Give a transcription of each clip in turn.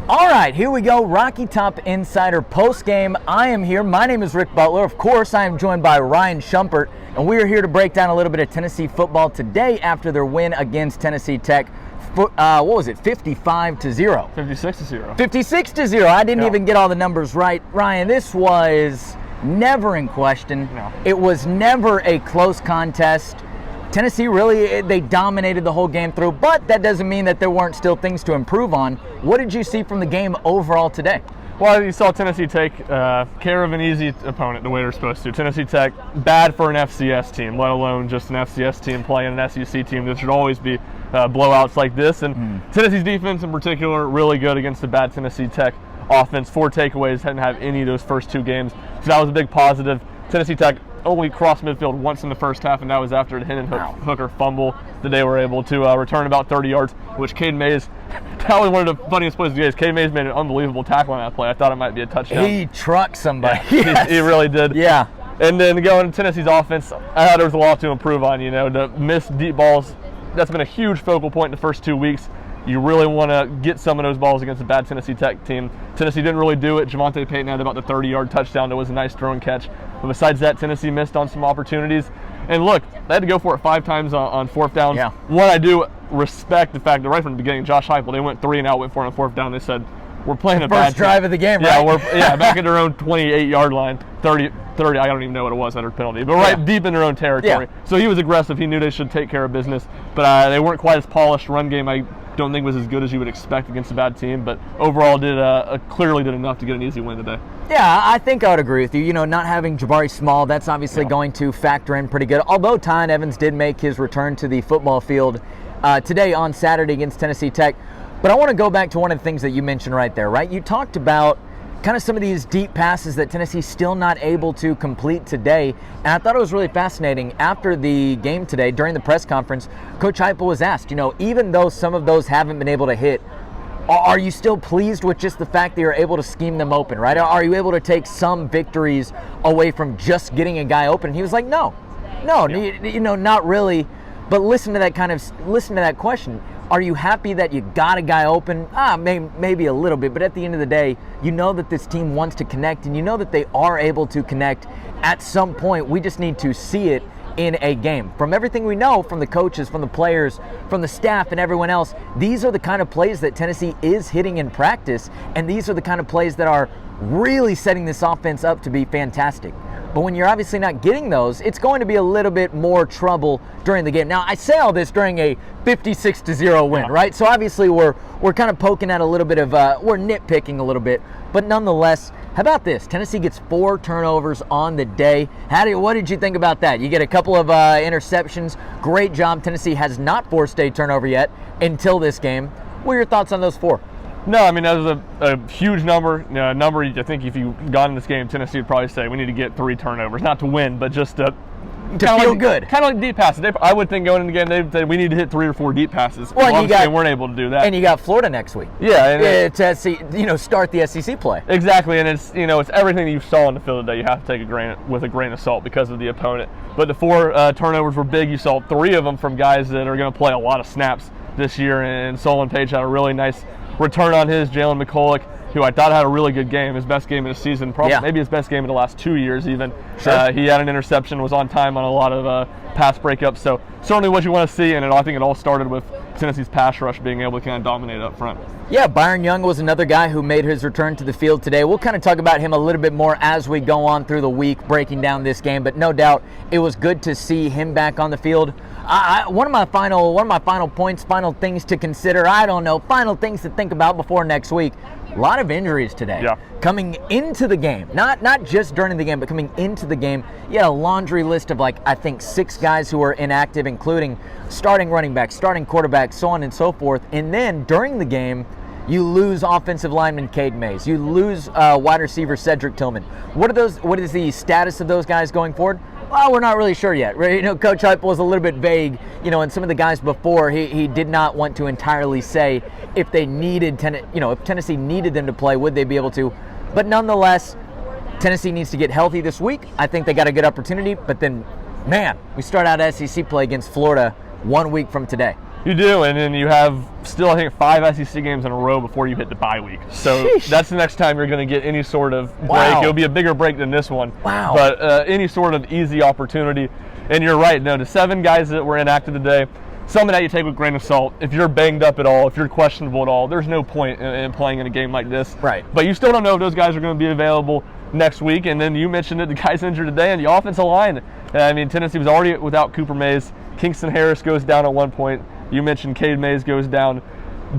All right, here we go. Rocky Top Insider post-game. I am here. My name is Rick Butler. Of course, I am joined by Ryan Schumpert, and we are here to break down a little bit of Tennessee football today after their win against Tennessee Tech. What was it, 55-0? 56-0. 56-0. I didn't even get all the numbers right. Ryan, this was never in question. No. It was never a close contest. Tennessee really, they dominated the whole game through, but that doesn't mean that there weren't still things to improve on. What did you see from the game overall today? Well, you saw Tennessee take care of an easy opponent the way they're supposed to. Tennessee Tech, bad for an FCS team, let alone just an FCS team playing an SEC team. There should always be blowouts like this. And Tennessee's defense in particular, really good against the bad Tennessee Tech offense. 4 takeaways, hadn't had any of those first 2 games. So that was a big positive. Tennessee Tech only crossed midfield once in the first half, and that was after the Hendon Hooker fumble that they were able to return about 30 yards, which Cade Mays, that was one of the funniest plays of the game. Cade Mays made an unbelievable tackle on that play. I thought it might be a touchdown. He trucked somebody. Yeah, Yes. he really did. Yeah. And then going to Tennessee's offense, I thought there was a lot to improve on. You know, the missed deep balls, that's been a huge focal point in the first 2 weeks. You really want to get some of those balls against a bad Tennessee Tech team. Tennessee didn't really do it. Javonte Payton had about the 30-yard touchdown. That was a nice throw and catch. But besides that, Tennessee missed on some opportunities. And look, they had to go for it 5 times on 4th downs. Yeah. One, I do respect the fact that right from the beginning, Josh Heupel, they went 3 and out, went for it on 4th down. They said, we're playing a bad First drive of the game, yeah, right? back at their own 28-yard line, 30, I don't even know what it was under penalty, but right deep in their own territory. Yeah. So he was aggressive. He knew they should take care of business. But they weren't quite as polished. Run game, I don't think was as good as you would expect against a bad team, but overall clearly did enough to get an easy win today. Yeah, I think I would agree with you. You know, not having Jabari Small, that's obviously going to factor in pretty good. Although Tyon Evans did make his return to the football field today on Saturday against Tennessee Tech. But I want to go back to one of the things that you mentioned right there, right? You talked about kind of some of these deep passes that Tennessee's still not able to complete today. And I thought it was really fascinating. After the game today, during the press conference, Coach Heupel was asked, you know, even though some of those haven't been able to hit, are you still pleased with just the fact that you're able to scheme them open, right? Are you able to take some victories away from just getting a guy open? And he was like, no, you know, not really. But listen to that question. Are you happy that you got a guy open? Maybe a little bit, but at the end of the day, you know that this team wants to connect, and you know that they are able to connect at some point. We just need to see it in a game. From everything we know from the coaches, from the players, from the staff, and everyone else, these are the kind of plays that Tennessee is hitting in practice, and these are the kind of plays that are really setting this offense up to be fantastic. But when you're obviously not getting those, it's going to be a little bit more trouble during the game. Now, I say all this during a 56-0 win, right? So obviously we're kind of poking at a little bit of, we're nitpicking a little bit. But nonetheless, how about this? Tennessee gets 4 turnovers on the day. What did you think about that? You get a couple of interceptions. Great job. Tennessee has not forced a turnover yet until this game. What are your thoughts on those 4? No, I mean, that was a huge number. I think if you got in this game, Tennessee would probably say we need to get 3 turnovers, not to win, but just to feel good. Kind of like deep passes. I would think going in the game, they'd say we need to hit 3 or 4 deep passes. Well, they weren't able to do that. And you got Florida next week. Yeah, to see, start the SEC play. Exactly, and it's everything that you saw on the field today. You have to take with a grain of salt because of the opponent. But the 4 turnovers were big. You saw 3 of them from guys that are going to play a lot of snaps this year, and Solon Page had a really nice return on his. Jalen McCulloch, who I thought had a really good game, his best game of the season, probably maybe his best game in the last 2 years even. Sure. He had an interception, was on time on a lot of pass breakups, so certainly what you want to see, and I think it all started with Tennessee's pass rush being able to kind of dominate up front. Yeah, Byron Young was another guy who made his return to the field today. We'll kind of talk about him a little bit more as we go on through the week, breaking down this game, but no doubt it was good to see him back on the field. One of my final points, final things to consider, final things to think about before next week. A lot of injuries today. Yeah. Coming into the game, not just during the game, but coming into the game, you had a laundry list of I think 6 guys who were inactive, including starting running backs, starting quarterbacks, so on and so forth. And then during the game, you lose offensive lineman Cade Mays. You lose wide receiver Cedric Tillman. What is the status of those guys going forward? Well, we're not really sure yet. Coach Heupel was a little bit vague. And some of the guys before, he did not want to entirely say if they needed, if Tennessee needed them to play, would they be able to? But nonetheless, Tennessee needs to get healthy this week. I think they got a good opportunity. But then, man, we start out SEC play against Florida 1 week from today. You do, and then you have still, I think, 5 SEC games in a row before you hit the bye week. So Sheesh. That's the next time you're going to get any sort of break. Wow. It'll be a bigger break than this one. Wow. But any sort of easy opportunity. And you're right, no, the 7 guys that were inactive today, some of that you take with a grain of salt. If you're banged up at all, if you're questionable at all, there's no point in playing in a game like this. Right. But you still don't know if those guys are going to be available next week. And then you mentioned that the guys injured today on the offensive line. I mean, Tennessee was already without Cooper Mays. Kingston Harris goes down at one point. You mentioned Cade Mays goes down.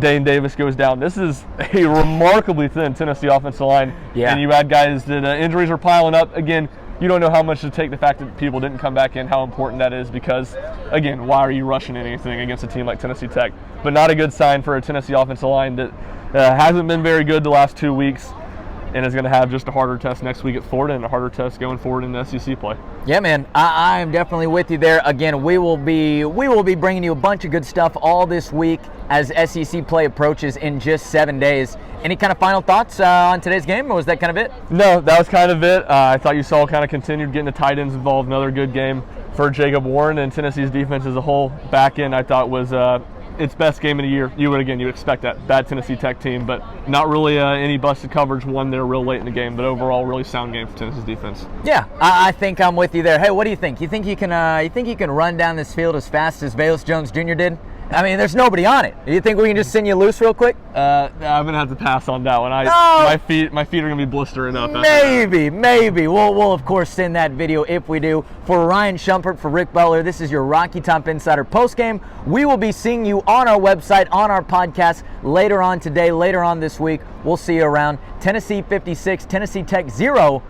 Dane Davis goes down. This is a remarkably thin Tennessee offensive line. Yeah. And you had guys that injuries are piling up. Again, you don't know how much to take the fact that people didn't come back in, how important that is, because, again, why are you rushing anything against a team like Tennessee Tech? But not a good sign for a Tennessee offensive line that hasn't been very good the last 2 weeks, and is going to have just a harder test next week at Florida and a harder test going forward in the SEC play. Yeah, man, I am definitely with you there. Again, we will be bringing you a bunch of good stuff all this week as SEC play approaches in just 7 days. Any kind of final thoughts on today's game, or was that kind of it? No, that was kind of it. I thought you saw kind of continued getting the tight ends involved. Another good game for Jacob Warren, and Tennessee's defense as a whole. Back end, I thought was its best game of the year. You expect that. Bad Tennessee Tech team, but not really any busted coverage. Won there real late in the game, but overall, really sound game for Tennessee's defense. Yeah, I think I'm with you there. Hey, what do you think? You think you can run down this field as fast as Velus Jones Jr. did? I mean, there's nobody on it. You think we can just send you loose real quick? I'm gonna have to pass on that one. No. My feet are gonna be blistering up. Maybe. We'll of course send that video if we do. For Ryan Schumpert, for Rick Butler, this is your Rocky Top Insider postgame. We will be seeing you on our website, on our podcast later on today, later on this week. We'll see you around. Tennessee 56, Tennessee Tech 0.